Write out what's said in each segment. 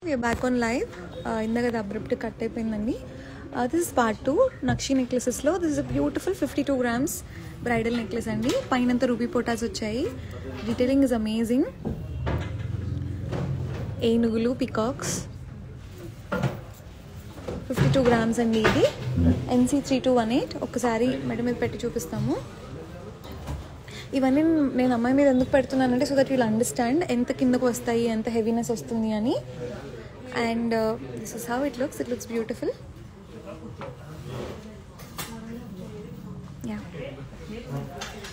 We are back on live. ఇందాక అది abrupt cut అయిపోయిందండి. దిస్ ఇస్ పార్ట్ 2 నక్షి నెక్లెసెస్లో. This is a beautiful 52 grams bridal necklace అండి. పైనంతా రూబీ పోటాస్ వచ్చాయి. Detailing is amazing. ఏనుగులు, పికాక్స్. 52 grams అండి. ఇది NC3218. ఒక్కసారి మెడ మీద పెట్టి చూపిస్తాము. ఇవన్నీ నేను అమ్మాయి మీద ఎందుకు పెడుతున్నానంటే సో దట్ విల్ అండర్స్టాండ్ ఎంత కిందకు వస్తాయి, ఎంత హెవీనెస్ వస్తుంది అని. And this is how it looks beautiful. Yeah,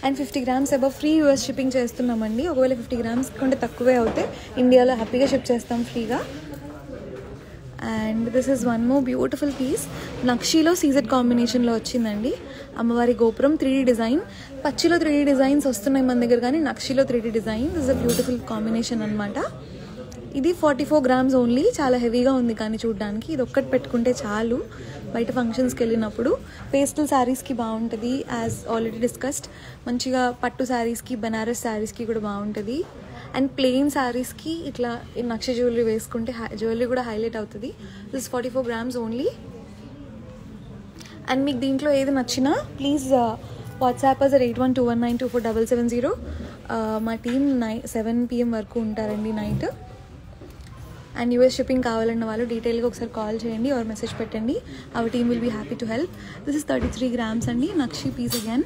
and 50 grams above free US shipping చేస్తున్నామండి. ఒకవేళ 50 grams కంటే తక్కువే అవుతే ఇండియాలో హ్యాపీగా షిప్ చేస్తాం ఫ్రీగా. And this is one more beautiful piece. నక్షిలో సీజెడ్ కాంబినేషన్లో వచ్చిందండి. అమ్మవారి గోపురం 3D డిజైన్. పచ్చిలో 3D డిజైన్స్ వస్తున్నాయి మన దగ్గర, కానీ నక్షిలో 3D design. This is a beautiful combination అనమాట. ఇది 44 grams ఓన్లీ. చాలా హెవీగా ఉంది కానీ చూడడానికి. ఇది ఒక్కటి పెట్టుకుంటే చాలు బయట ఫంక్షన్స్కి వెళ్ళినప్పుడు. పేస్టల్ శారీస్కి బాగుంటుంది, యాజ్ ఆల్రెడీ డిస్కస్డ్. మంచిగా పట్టు శారీస్కి, బనారస్ శారీస్కి కూడా బాగుంటుంది. అండ్ ప్లెయిన్ శారీస్కి ఇట్లా నక్షి జ్యువెలరీ వేసుకుంటే జ్యువెలరీ కూడా హైలైట్ అవుతుంది. This 44 grams only. అండ్ మీకు దీంట్లో ఏది నచ్చినా ప్లీజ్ వాట్సాప్ అస్ 8121924770. మా టీమ్ 7 PM వరకు ఉంటారండి నైట్. అండ్ US షిప్పింగ్ కావాలన్న వాళ్ళు డీటెయిల్గా ఒకసారి కాల్ చేయండి ఆర్ మెసేజ్ పెట్టండి. Our team will be happy to help. This is 33 grams అండి. నక్షి పీస్ అగైన్.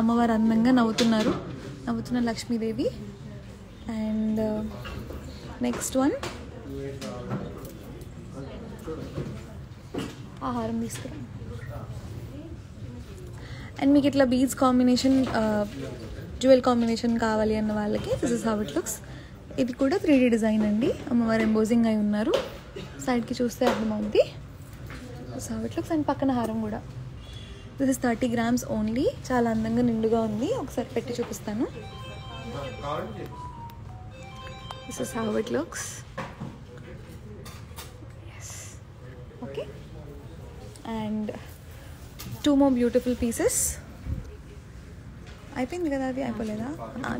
అమ్మవారు అందంగా నవ్వుతున్న లక్ష్మీదేవి. అండ్ నెక్స్ట్ వన్ ఆహారం తీసుకురా. అండ్ మీకు ఇట్లా బీడ్స్ కాంబినేషన్, జ్యువెల్ కాంబినేషన్ కావాలి అన్న వాళ్ళకి this is how it looks. ఇది కూడా 3D డిజైన్ అండి. అమ్మవారు ఎంబోజింగ్ అయి ఉన్నారు. సైడ్కి చూస్తే అర్థమవుతుంది. This how it looks. And పక్కన హారం కూడా. This is 30 grams only. చాలా అందంగా నిండుగా ఉంది. ఒకసారి పెట్టి చూపిస్తాను. This is how it looks. Okay, and 2 more beautiful pieces. అయిపోయింది కదా, అది అయిపోలేదా?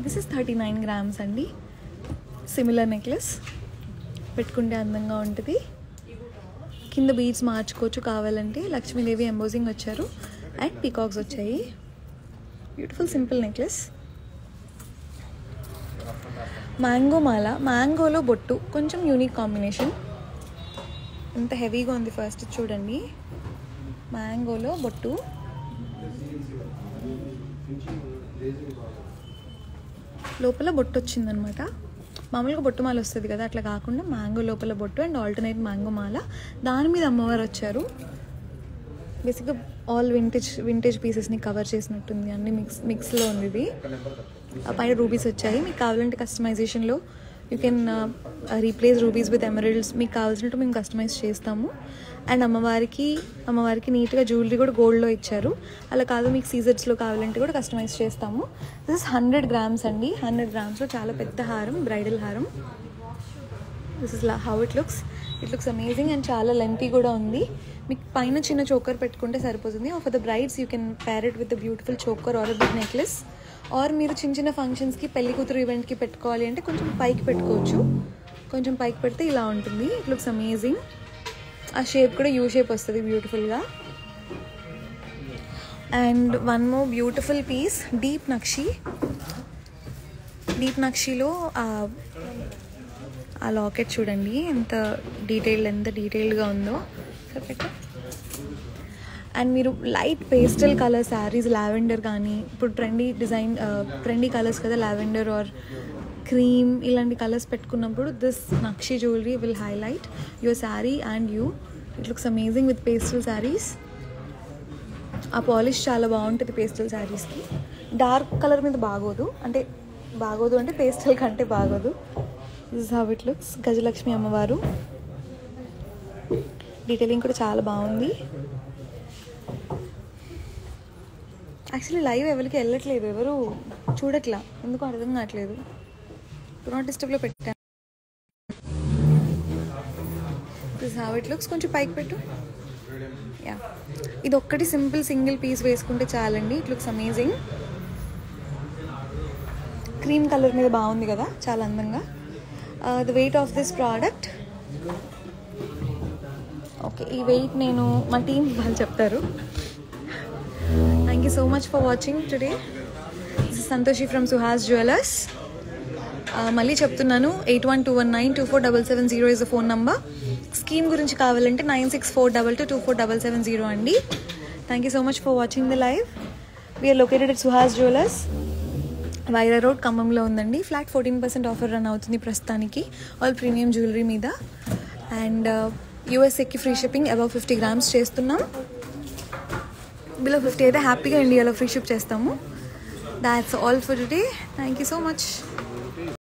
దిస్ ఇస్ 39 grams అండి. Similar necklace. పెట్టుకుంటే అందంగా ఉంటుంది. కింద బీడ్స్ మార్చుకోవచ్చు కావాలంటే. లక్ష్మీదేవి ఎంబోజింగ్ వచ్చారు అండ్ పీకాక్స్ వచ్చాయి. Beautiful simple necklace. మ్యాంగో మాల. మ్యాంగోలో బొట్టు కొంచెం యూనిక్ కాంబినేషన్. ఎంత హెవీగా ఉంది. ఫస్ట్ చూడండి, మ్యాంగోలో బొట్టు. లోపల బొట్టు వచ్చిందనమాట. మామూలుగా బొట్టు మాల వస్తుంది కదా, అట్లా కాకుండా మ్యాంగో లోపల బొట్టు అండ్ ఆల్టర్నేట్ మ్యాంగో మాల. దాని మీద అమ్మవారు వచ్చారు. బేసిక్గా ఆల్ వింటేజ్ పీసెస్ని కవర్ చేసినట్టుంది. అన్ని మిక్స్లో ఉంది ఇది. పైన రూబీస్ వచ్చాయి. మీకు కావాలంటే కస్టమైజేషన్లో you can replace rubies with emeralds. మీకు కావాల్సినట్టు మేము కస్టమైజ్ చేస్తాము. అండ్ అమ్మవారికి నీట్గా జ్యువెలరీ కూడా గోల్డ్లో ఇచ్చారు. అలా కాదు మీకు సీజెడ్స్లో కావాలంటే కూడా కస్టమైజ్ చేస్తాము. దిస్ ఇస్ 100 grams అండి. 100 gramsలో చాలా పెద్ద హారం, బ్రైడల్ హారం. This is how it looks. It looks amazing and చాలా లెంతీ కూడా ఉంది. మీకు పైన చిన్న చోకర్ పెట్టుకుంటే సరిపోతుంది. For the brides you can pair it with beautiful choker or big necklace. Or మీరు చిన్న ఫంక్షన్స్కి, పెళ్లి కూతురు ఈవెంట్కి పెట్టుకోవాలి అంటే కొంచెం పైకి పెట్టుకోవచ్చు. కొంచెం పైకి పెడితే ఇలా ఉంటుంది. It looks amazing. ఆ షేప్ కూడా యూ షేప్ వస్తుంది బ్యూటిఫుల్గా. And one more beautiful piece, deep nakshi. Deep నక్షిలో ఆ లాకెట్ చూడండి ఎంత డీటెయిల్డ్గా ఉందో. సరిపెట్టు. అండ్ మీరు light pastel colour saris, lavender కానీ, ఇప్పుడు ట్రెండీ కలర్స్ కదా, లావెండర్ ఆర్ క్రీమ్, ఇలాంటి కలర్స్ పెట్టుకున్నప్పుడు this nakshi jewellery will highlight your sari and you. It looks amazing with pastel saris. ఆ పాలిష్ చాలా బాగుంటుంది పేస్టల్ శారీస్కి. డార్క్ కలర్ మీద బాగోదు అంటే పేస్టల్ కంటే బాగోదు. This is how it looks. Gajalakshmi అమ్మవారు. డీటెయిలింగ్ కూడా చాలా బాగుంది. యాక్చువల్లీ లైవ్ ఎవరికి వెళ్ళట్లేదు, ఎవరు చూడట్లా, ఎందుకు అర్థం కావట్లేదు. డు నాట్ డిస్టర్బ్లో పెట్టాను. This how it looks. కొంచెం పైకి పెట్టు. యా, ఇది ఒక్కటి సింపుల్ సింగిల్ పీస్ వేసుకుంటే చాలండి. It looks amazing. Cream colour మీద బాగుంది కదా, చాలా అందంగా. The weight of this product. Okay, ఈ వెయిట్ నేను మా టీం వాళ్ళు చెప్తారు. Thank you so much for watching today. This is Santoshi from Suhas jewellers. మళ్ళీ చెప్తున్నాను, 8121924770 is the phone number. Scheme గురించి కావాలంటే 9642224770 అండి. Thank you so much for watching the live. We are located at Suhas jewellers, Wyra road, ఖమ్మంలో ఉందండి. ఫ్లాట్ 14% ఆఫర్ రన్ అవుతుంది ప్రస్తుతానికి all premium jewellery మీద. అండ్ యూఎస్ఏకి ఫ్రీ షిప్పింగ్ అబవ్ 50 grams చేస్తున్నాం. బిలో 50 అయితే హ్యాపీగా ఇండియాలో ఫ్రీ షిప్ చేస్తాము. That's all for today. Thank you so much.